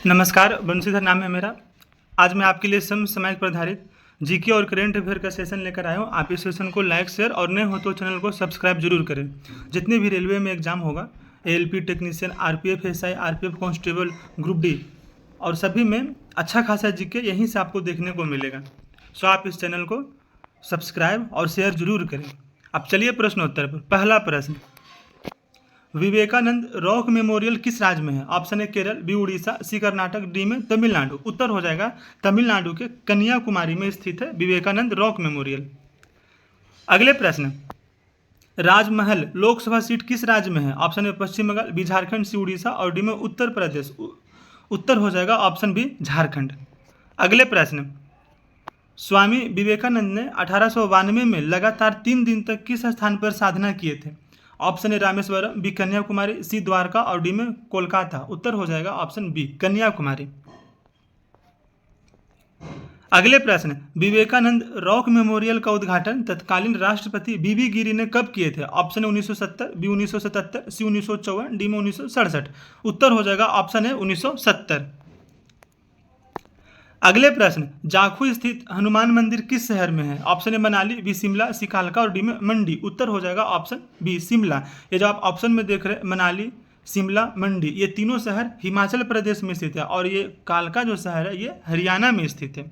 नमस्कार, बंशीधर नाम है मेरा। आज मैं आपके लिए समय पर आधारित जीके और करंट अफेयर का सेशन लेकर आया हूँ। आप इस सेशन को लाइक, शेयर और नए हो तो चैनल को सब्सक्राइब जरूर करें। जितने भी रेलवे में एग्जाम होगा, ALP technician, RPF SI, RPF constable, group D और सभी में अच्छा खासा जीके यहीं से आपको देखने को मिलेगा। सो आप इस चैनल को सब्सक्राइब और शेयर जरूर करें। अब चलिए प्रश्नोत्तर पर। पहला प्रश्न, विवेकानंद रॉक मेमोरियल किस राज्य में है? Option A Kerala, B Orissa, C Karnataka, D में तमिलनाडु। उत्तर हो जाएगा तमिलनाडु के कन्याकुमारी में स्थित है विवेकानंद रॉक मेमोरियल। अगले प्रश्न, राजमहल लोकसभा सीट किस राज्य में है? Option A Paschim Bengal, B Jharkhand, C Orissa और डी में उत्तर प्रदेश। उत्तर हो जाएगा ऑप्शन बी झारखंड। अगले प्रश्न, स्वामी विवेकानंद ने 1892 में लगातार 3 दिन तक किस स्थान पर साधना किए थे? Option A Rameswaram, B Kanyakumari, C Dwarka और डी में कोलकाता। उत्तर हो जाएगा ऑप्शन बी कन्याकुमारी। अगले प्रश्न, विवेकानंद रॉक मेमोरियल का उद्घाटन तत्कालीन राष्ट्रपति बीबी गिरी ने कब किए थे? Option A 1970, B 1977, C 1954, D में 1967। उत्तर हो जाएगा ऑप्शन ए 1970। अगले प्रश्न, जाखू स्थित हनुमान मंदिर किस शहर में है? Option A Manali, B Shimla, C कालका और डी में मंडी। उत्तर हो जाएगा ऑप्शन बी शिमला। ये जो आप ऑप्शन में देख रहे हैं मनाली, शिमला, मंडी, ये तीनों शहर हिमाचल प्रदेश में स्थित है और ये कालका जो शहर है ये हरियाणा में स्थित है।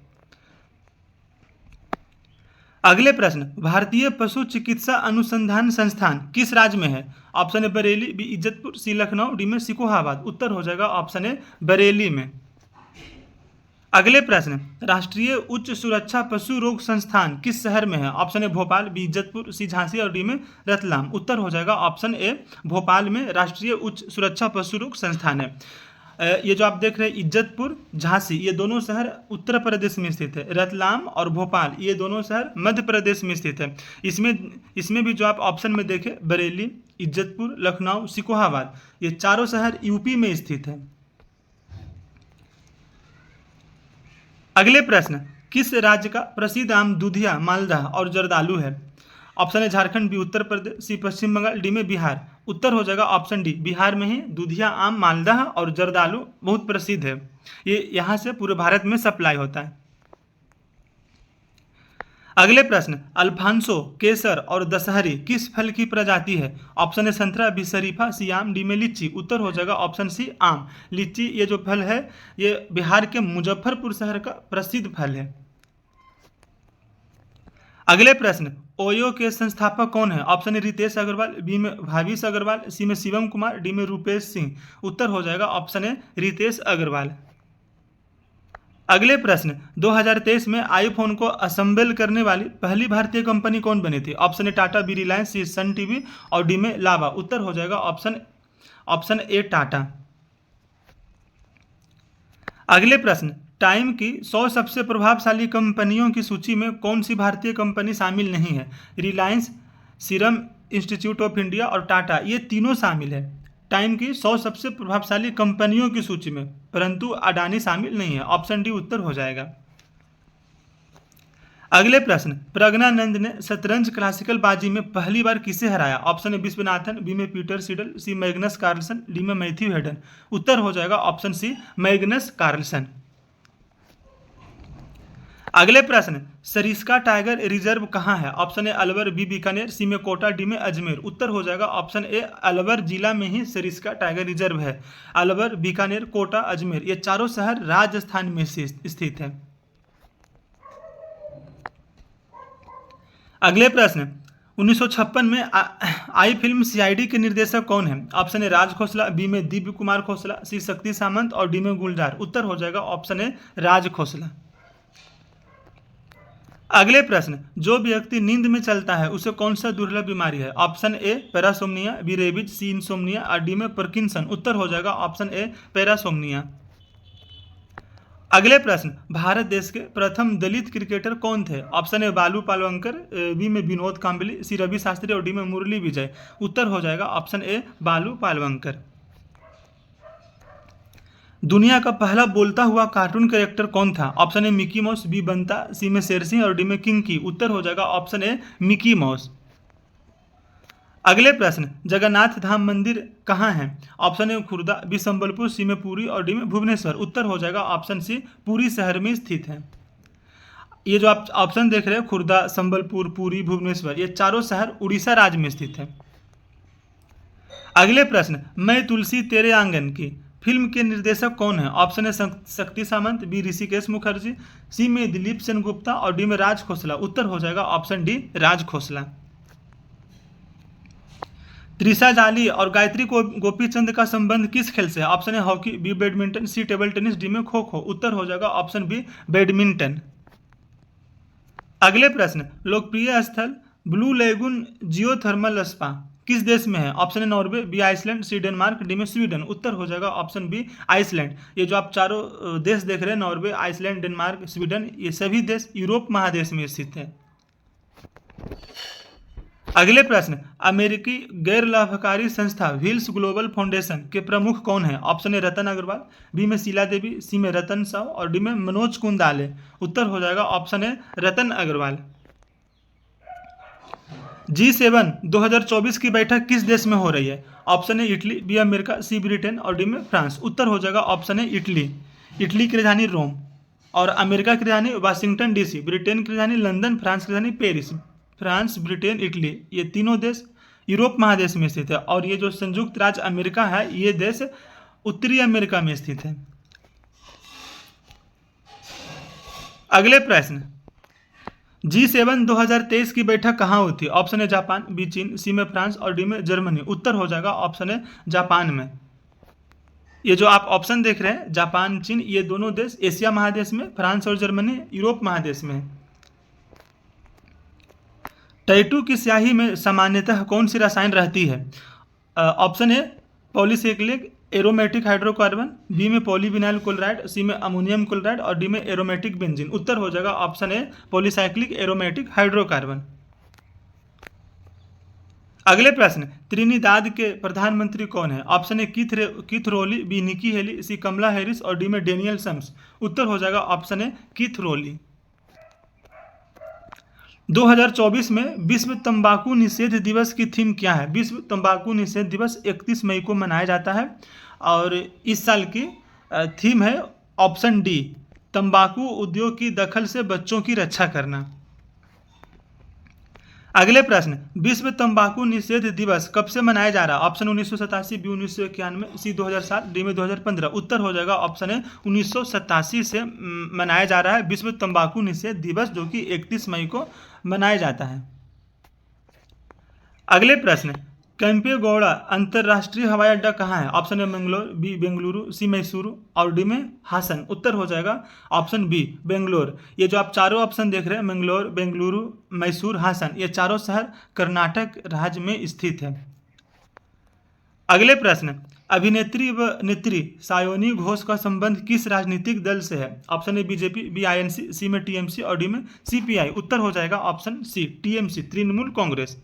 अगले प्रश्न, भारतीय पशु चिकित्सा अनुसंधान संस्थान किस राज्य में है? Option A Bareilly, B Izzatpur, C Lucknow, D में सिकोहाबाद। उत्तर हो जाएगा ऑप्शन ए बरेली में। अगले प्रश्न, राष्ट्रीय उच्च सुरक्षा पशु रोग संस्थान किस शहर में है? ऑप्शन ए भोपाल, बी इज्जतपुर, सी झांसी और डी में रतलाम। उत्तर हो जाएगा ऑप्शन ए भोपाल में राष्ट्रीय उच्च सुरक्षा पशु रोग संस्थान है। ये जो आप देख रहे हैं इज्जतपुर, झांसी, ये दोनों शहर उत्तर प्रदेश में स्थित है। रतलाम और भोपाल ये दोनों शहर मध्य प्रदेश में स्थित है। इसमें भी जो आप ऑप्शन में देखें बरेली, इज्जतपुर, लखनऊ, सिकोहाबाद, ये चारों शहर यूपी में स्थित है। अगले प्रश्न, किस राज्य का प्रसिद्ध आम दूधिया, मालदा और जर्दालू है? Option A Jharkhand, B Uttar Pradesh, C Paschim Bengal, D में बिहार। उत्तर हो जाएगा ऑप्शन डी बिहार में ही दूधिया आम, मालदा और जर्दालू बहुत प्रसिद्ध है। ये यहाँ से पूरे भारत में सप्लाई होता है। अगले प्रश्न, अल्फांसो, केसर और दशहरी किस फल की प्रजाति है? ऑप्शन ए संतरा, बी शरीफा, सी आम, डी में लीची। उत्तर हो जाएगा ऑप्शन सी आम। लीची ये जो फल है ये बिहार के मुजफ्फरपुर शहर का प्रसिद्ध फल है। अगले प्रश्न, ओयो के संस्थापक कौन है? Option A Ritesh Agarwal, B में भाविश अग्रवाल, सी में शिवम कुमार, डी में रूपेश सिंह। उत्तर हो जाएगा ऑप्शन ए रितेश अग्रवाल। अगले प्रश्न, 2023 में आईफोन को असेंबल करने वाली पहली भारतीय कंपनी कौन बनी थी? Option A Tata, B Reliance, C Sun TV और डी में लावा। उत्तर हो जाएगा ऑप्शन ए टाटा। अगले प्रश्न, टाइम की 100 सबसे प्रभावशाली कंपनियों की सूची में कौन सी भारतीय कंपनी शामिल नहीं है? Reliance, serum institute of India और टाटा ये तीनों शामिल है टाइम की 100 सबसे प्रभावशाली कंपनियों की सूची में, परंतु अडानी शामिल नहीं है। ऑप्शन डी उत्तर हो जाएगा। अगले प्रश्न, प्रज्ञानंद ने शतरंज क्लासिकल बाजी में पहली बार किसे हराया? ऑप्शन ए विश्वनाथन, बी में पीटर सिडल, सी मैग्नस कार्लसन, डी में मैथ्यू हेडन। उत्तर हो जाएगा ऑप्शन सी मैग्नस कार्लसन। अगले प्रश्न, सरिस्का टाइगर रिजर्व कहाँ है? Option A Alwar, B Bikaner, C में कोटा, डी में अजमेर। उत्तर हो जाएगा ऑप्शन ए अलवर जिला में ही सरिस्का टाइगर रिजर्व है। अलवर, बीकानेर, कोटा, अजमेर ये चारों शहर राजस्थान में स्थित है। अगले प्रश्न, 1956 में आई फिल्म सीआईडी के निर्देशक कौन है? Option A Raj Khosla, B में दिव्य कुमार खोसला, सी शक्ति सामंत और डी में गुलजार। उत्तर हो जाएगा ऑप्शन ए राज खोसला। अगले प्रश्न, जो व्यक्ति नींद में चलता है उसे कौन सा दुर्लभ बीमारी है? Option A parasomnia, B rabies, C insomnia और डी में पार्किंसन। उत्तर हो जाएगा ऑप्शन ए पैरासोमनिया। अगले प्रश्न, भारत देश के प्रथम दलित क्रिकेटर कौन थे? ऑप्शन ए बालू पालवंकर, बी में विनोद कांबली, सी रवि शास्त्री और डी में मुरली विजय। उत्तर हो जाएगा ऑप्शन ए बालू पालवंकर। दुनिया का पहला बोलता हुआ कार्टून कैरेक्टर कौन था? Option A Mickey Mouse, B Banta, C में शेरसिंह और डी में किंग की। उत्तर हो जाएगा ऑप्शन ए मिकी माउस। अगले प्रश्न, जगन्नाथ धाम मंदिर कहाँ है? Option A Khurda, B Sambalpur, C में पुरी और डी में भुवनेश्वर। उत्तर हो जाएगा ऑप्शन सी, पुरी शहर में स्थित है। ये जो आप ऑप्शन देख रहे हैं, खुर्दा, संबलपुर, पुरी, भुवनेश्वर, ये चारों शहर उड़ीसा राज्य में स्थित है। अगले प्रश्न, मैं तुलसी तेरे आंगन की फिल्म के निर्देशक कौन है? ऑप्शन ए शक्ति सामंत, बी ऋषिकेश मुखर्जी, सी में दिलीप सेनगुप्ता और डी में राज खोसला। उत्तर हो जाएगा ऑप्शन डी, राज खोसला। त्रिशा जाली और गायत्री गोपीचंद का संबंध किस खेल से है? Option A hockey, B badminton, C table tennis, D में खो खो। उत्तर हो जाएगा ऑप्शन बी, बैडमिंटन। अगले प्रश्न, लोकप्रिय स्थल ब्लू लेगून जियोथर्मल स्पा किस देश में है? Option A Norway, B Iceland, C Denmark, D में स्वीडन। उत्तर हो जाएगा ऑप्शन बी, आइसलैंड। ये जो आप चारों देश देख रहे हैं, नॉर्वे, आइसलैंड, डेनमार्क, स्वीडन, ये सभी देश यूरोप महादेश में स्थित है। अगले प्रश्न, अमेरिकी गैर लाभकारी संस्था व्हील्स ग्लोबल फाउंडेशन के प्रमुख कौन है? Option A Ratan Agarwal, B में शीला देवी, सी में रतन साव और डी में मनोज कुंदाले। उत्तर हो जाएगा option A, Ratan Agarwal. G7 2024 की बैठक किस देश में हो रही है? Option A Italy, B America, C Britain और डी में फ्रांस। उत्तर हो जाएगा ऑप्शन ए, इटली। इटली की राजधानी रोम और अमेरिका की राजधानी वाशिंगटन डीसी, ब्रिटेन की राजधानी लंदन, फ्रांस की राजधानी पेरिस। फ्रांस, ब्रिटेन, इटली, ये तीनों देश यूरोप महादेश में स्थित है और ये जो संयुक्त राज्य अमेरिका है, ये देश उत्तरी अमेरिका में स्थित है। अगले प्रश्न, G7 2023 की बैठक कहाँ हुई थी? ऑप्शन ए जापान, बी चीन, सी में फ्रांस और डी में जर्मनी। उत्तर हो जाएगा ऑप्शन ए, जापान में। ये जो आप ऑप्शन देख रहे हैं, जापान, चीन, ये दोनों देश एशिया महादेश में, फ्रांस और जर्मनी यूरोप महादेश में। टैटू की स्याही में सामान्यतः कौन सी रसायन रहती है? Option A polycyclic aromatic hydrocarbon, B में पॉलीविनाइल क्लोराइड, सी में अमोनियम क्लोराइड और डी में एरोमेटिक बेंजीन। उत्तर हो जाएगा option A, polycyclic aromatic hydrocarbon. अगले प्रश्न, त्रिनिदाद के प्रधानमंत्री कौन है? Option A Keith Rowley, B Nikki Haley, C Kamala Harris और डी में डेनियल सम्स। उत्तर हो जाएगा ऑप्शन ए, कीथ रोली। 2024 में विश्व तंबाकू निषेध दिवस की थीम क्या है? विश्व तंबाकू निषेध दिवस 31 मई को मनाया जाता है और इस साल की थीम है ऑप्शन डी, तंबाकू उद्योग की दखल से बच्चों की रक्षा करना। अगले प्रश्न, विश्व तंबाकू निषेध दिवस कब से मनाया जा रहा है? ऑप्शन 1987, बी 1991, सी 2007, डी में 2015। उत्तर हो जाएगा ऑप्शन ए, 1987 से मनाया जा रहा है विश्व तंबाकू निषेध दिवस, जो कि 31 मई को मनाया जाता है। अगले प्रश्न, केम्पेगौड़ा अंतर्राष्ट्रीय हवाई अड्डा कहाँ है? Option A Mangalore, B Bengaluru, C Mysuru और डी में हासन। उत्तर हो जाएगा ऑप्शन बी, बेंगलोर। ये जो आप चारों ऑप्शन देख रहे हैं, मंगलोर, बेंगलुरु, मैसूर, हासन, ये चारों शहर कर्नाटक राज्य में स्थित है। अगले प्रश्न, अभिनेत्री व नेत्री सायोनी घोष का संबंध किस राजनीतिक दल से है? Option A BJP, B INC, C में टीएमसी और डी में सीपीआई। उत्तर हो जाएगा option C, TMC, Trinamool Congress.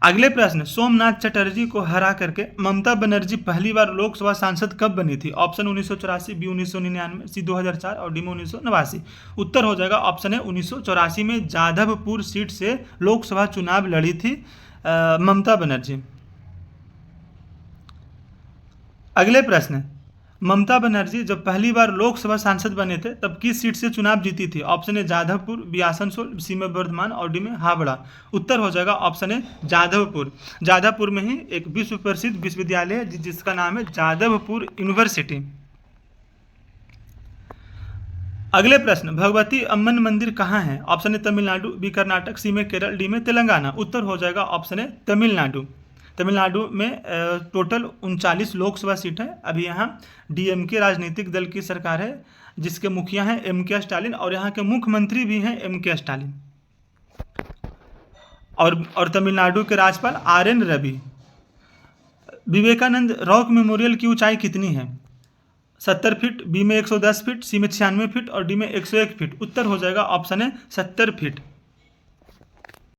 अगले प्रश्न, सोमनाथ चटर्जी को हरा करके ममता बनर्जी पहली बार लोकसभा सांसद कब बनी थी? ऑप्शन 1984, बी 1999, सी 2004 और डी में 1989। उत्तर हो जाएगा ऑप्शन है 1984 में जाधवपुर सीट से लोकसभा चुनाव लड़ी थी ममता बनर्जी। अगले प्रश्न, ममता बनर्जी जब पहली बार लोकसभा सांसद बने थे तब किस सीट से चुनाव जीती थी? Option A Jadavpur, B Asansol, C में वर्धमान और डी में हावड़ा। उत्तर हो जाएगा ऑप्शन ए, जाधवपुर। जाधवपुर में ही एक विश्व प्रसिद्ध विश्वविद्यालय है जिसका नाम है जाधवपुर यूनिवर्सिटी। अगले प्रश्न, भगवती अम्मन मंदिर कहाँ है? Option A Tamil Nadu, B Karnataka, C में केरल, डी में तेलंगाना। उत्तर हो जाएगा ऑप्शन ए, तमिलनाडु। तमिलनाडु में टोटल 39 लोकसभा सीट है। अभी यहाँ डीएमके राजनीतिक दल की सरकार है जिसके मुखिया हैं एम.के. स्टालिन और यहाँ के मुख्यमंत्री भी हैं एम.के. स्टालिन। और तमिलनाडु के राज्यपाल R N. Ravi. Vivekananda rock memorial की ऊंचाई कितनी है? 70 फीट, बी में 110 फीट, सी में 96 फीट और डी में 101 फीट। उत्तर हो जाएगा ऑप्शन है 70 फीट।